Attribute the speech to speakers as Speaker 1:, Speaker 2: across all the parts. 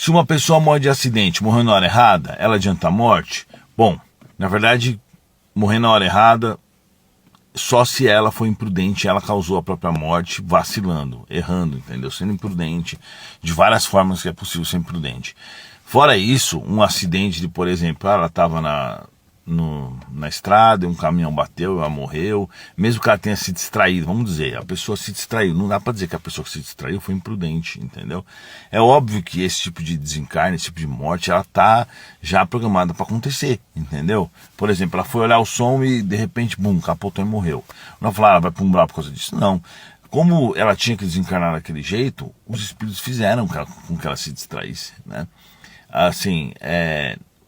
Speaker 1: Se uma pessoa morre de acidente, morreu na hora errada, ela adianta a morte? Bom, na verdade, morrer na hora errada, só se ela foi imprudente, ela causou a própria morte vacilando, errando, entendeu? Sendo imprudente, de várias formas que é possível ser imprudente. Fora isso, um acidente de, por exemplo, ela estava na estrada, um caminhão bateu, ela morreu, mesmo que ela tenha se distraído, vamos dizer, a pessoa se distraiu, não dá para dizer que a pessoa que se distraiu foi imprudente, entendeu? É óbvio que esse tipo de desencarne, esse tipo de morte, ela tá já programada para acontecer, entendeu? Por exemplo, ela foi olhar o som e de repente, bum, capotou e morreu. Não falar, ela vai para um umbral por causa disso, não. Como ela tinha que desencarnar daquele jeito, os espíritos fizeram com que ela se distraísse, né? Assim,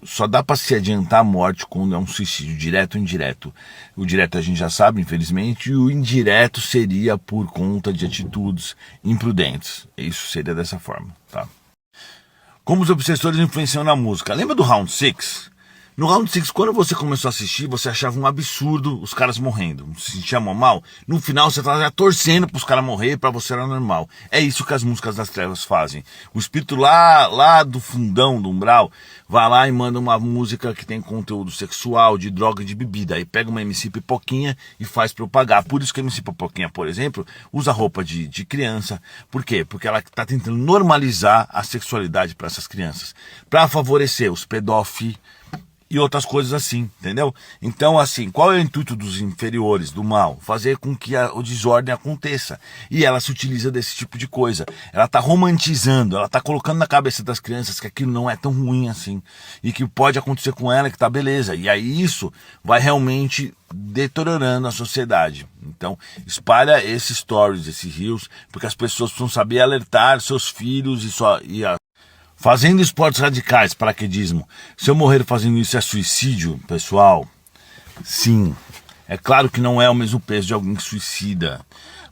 Speaker 1: só dá para se adiantar a morte quando é um suicídio direto ou indireto. O direto a gente já sabe, infelizmente, e o indireto seria por conta de atitudes imprudentes. Isso seria dessa forma, tá? Como os obsessores influenciam na música. Lembra do Round 6? No Round 6, quando você começou a assistir, você achava um absurdo os caras morrendo. Se sentia mal. No final, você estava torcendo para os caras morrer, para você era normal. É isso que as músicas das trevas fazem. O espírito lá do fundão, do umbral, vai lá e manda uma música que tem conteúdo sexual, de droga e de bebida. Aí pega uma MC Pipoquinha e faz para eu pagar. Por isso que a MC Pipoquinha, por exemplo, usa roupa de criança. Por quê? Porque ela está tentando normalizar a sexualidade para essas crianças. Para favorecer os pedófilos e outras coisas assim, entendeu? Então, assim, qual é o intuito dos inferiores, do mal? Fazer com que o desordem aconteça. E ela se utiliza desse tipo de coisa. Ela está romantizando, ela está colocando na cabeça das crianças que aquilo não é tão ruim assim. E que pode acontecer com ela, que tá beleza. E aí isso vai realmente deteriorando a sociedade. Então, espalha esses stories, esses reels, porque as pessoas precisam saber alertar seus filhos fazendo esportes radicais, paraquedismo. Se eu morrer fazendo isso é suicídio, pessoal? Sim. É claro que não é o mesmo peso de alguém que suicida.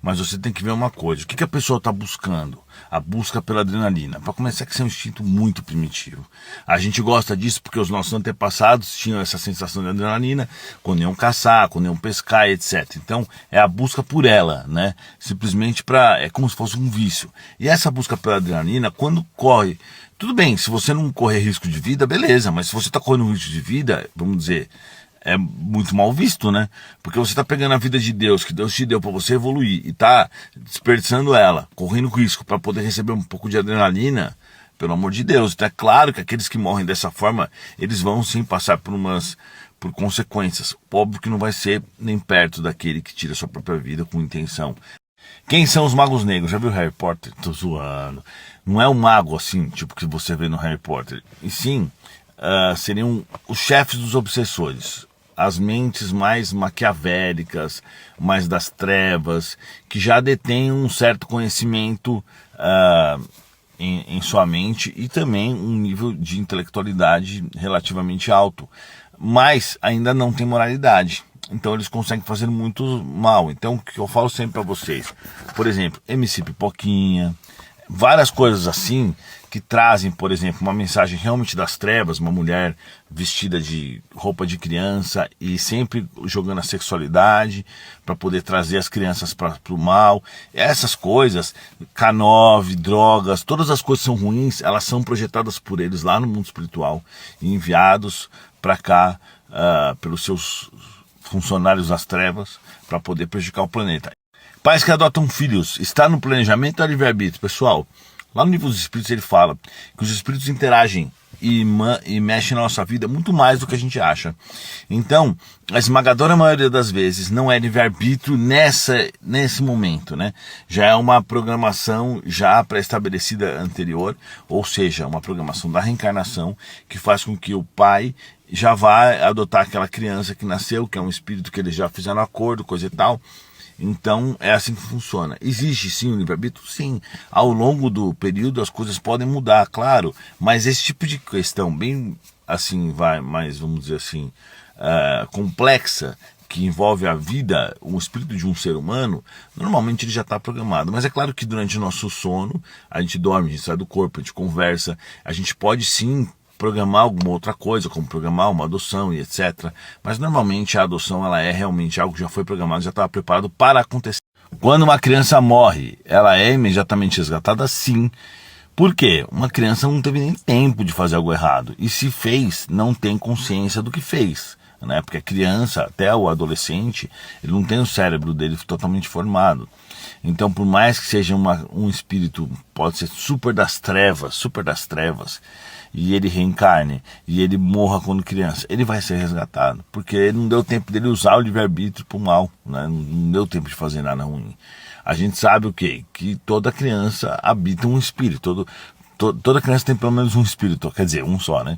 Speaker 1: Mas você tem que ver uma coisa. O que a pessoa está buscando? A busca pela adrenalina. Para começar, que isso é um instinto muito primitivo. A gente gosta disso porque os nossos antepassados tinham essa sensação de adrenalina quando iam caçar, quando iam pescar, etc. Então, é a busca por ela, né? Simplesmente é como se fosse um vício. E essa busca pela adrenalina, quando corre... Tudo bem, se você não correr risco de vida, beleza. Mas se você está correndo risco de vida, vamos dizer... é muito mal visto, né? Porque você está pegando a vida de Deus, que Deus te deu para você evoluir, e está desperdiçando ela, correndo risco para poder receber um pouco de adrenalina, pelo amor de Deus. Então é claro que aqueles que morrem dessa forma, eles vão sim passar por consequências. Óbvio que não vai ser nem perto daquele que tira sua própria vida com intenção. Quem são os magos negros? Já viu Harry Potter? Tô zoando. Não é um mago assim, tipo que você vê no Harry Potter. E sim, seriam os chefes dos obsessores. As mentes mais maquiavélicas, mais das trevas, que já detêm um certo conhecimento em sua mente e também um nível de intelectualidade relativamente alto, mas ainda não tem moralidade. Então eles conseguem fazer muito mal. Então o que eu falo sempre para vocês, por exemplo, MC Pipoquinha, várias coisas assim que trazem, por exemplo, uma mensagem realmente das trevas, uma mulher vestida de roupa de criança e sempre jogando a sexualidade para poder trazer as crianças para o mal. Essas coisas, K9, drogas, todas as coisas são ruins, elas são projetadas por eles lá no mundo espiritual e enviados para cá pelos seus funcionários das trevas para poder prejudicar o planeta. Pais que adotam filhos, está no planejamento ou livre-arbítrio? Pessoal, lá no livro dos Espíritos ele fala que os Espíritos interagem e mexem na nossa vida muito mais do que a gente acha. Então, a esmagadora maioria das vezes não é livre-arbítrio nesse momento, né? Já é uma programação já pré-estabelecida anterior, ou seja, uma programação da reencarnação que faz com que o pai já vá adotar aquela criança que nasceu, que é um espírito que eles já fizeram acordo, coisa e tal. Então é assim que funciona. Existe sim o livre-arbítrio? Sim. Ao longo do período as coisas podem mudar, claro. Mas esse tipo de questão bem assim, mais vamos dizer assim, complexa, que envolve a vida, o espírito de um ser humano, normalmente ele já está programado. Mas é claro que durante o nosso sono, a gente dorme, a gente sai do corpo, a gente conversa, a gente pode sim programar alguma outra coisa, como programar uma adoção e etc. Mas normalmente a adoção ela é realmente algo que já foi programado, já estava preparado para acontecer. Quando uma criança morre, ela é imediatamente resgatada? Sim, Por quê? Uma criança não teve nem tempo de fazer algo errado. E se fez, não tem consciência do que fez. Né? Porque a criança, até o adolescente, ele não tem o cérebro dele totalmente formado. Então, por mais que seja um espírito, pode ser super das trevas, e ele reencarne, e ele morra quando criança, ele vai ser resgatado. Porque não deu tempo dele usar o livre-arbítrio para o mal. Né? Não deu tempo de fazer nada ruim. A gente sabe o quê? Que toda criança habita um espírito. Toda criança tem pelo menos um espírito, quer dizer, um só, né?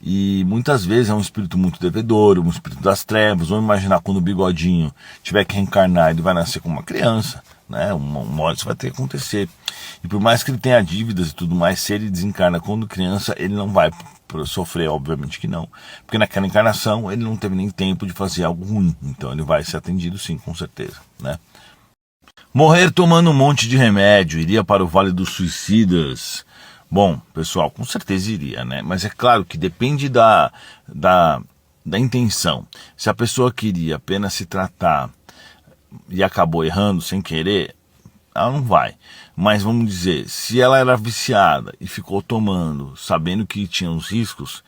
Speaker 1: E muitas vezes é um espírito muito devedor, um espírito das trevas. Vamos imaginar quando o Bigodinho tiver que reencarnar, ele vai nascer como uma criança, né? Uma hora isso vai ter que acontecer. E por mais que ele tenha dívidas e tudo mais, se ele desencarna quando criança, ele não vai sofrer, obviamente que não. Porque naquela encarnação ele não teve nem tempo de fazer algo ruim. Então ele vai ser atendido sim, com certeza, né? Morrer tomando um monte de remédio, iria para o Vale dos Suicidas. Bom, pessoal, com certeza iria, né? Mas é claro que depende da intenção. Se a pessoa queria apenas se tratar e acabou errando sem querer, ela não vai. Mas vamos dizer, se ela era viciada e ficou tomando, sabendo que tinha os riscos,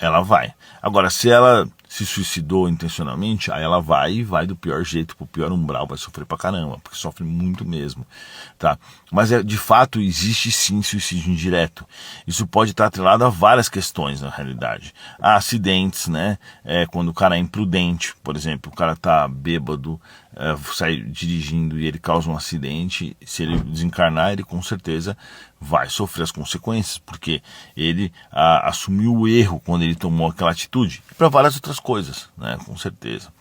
Speaker 1: ela vai. Agora, se ela se suicidou intencionalmente, aí ela vai e vai do pior jeito, pro pior umbral, vai sofrer pra caramba, porque sofre muito mesmo, tá? Mas de fato existe sim suicídio indireto. Isso pode estar atrelado a várias questões na realidade. Há acidentes, né? Quando o cara é imprudente, por exemplo, o cara tá bêbado, sai dirigindo e ele causa um acidente, se ele desencarnar, ele com certeza vai sofrer as consequências, porque ele assumiu o erro quando ele tomou aquela atitude, e para várias outras coisas, né, com certeza.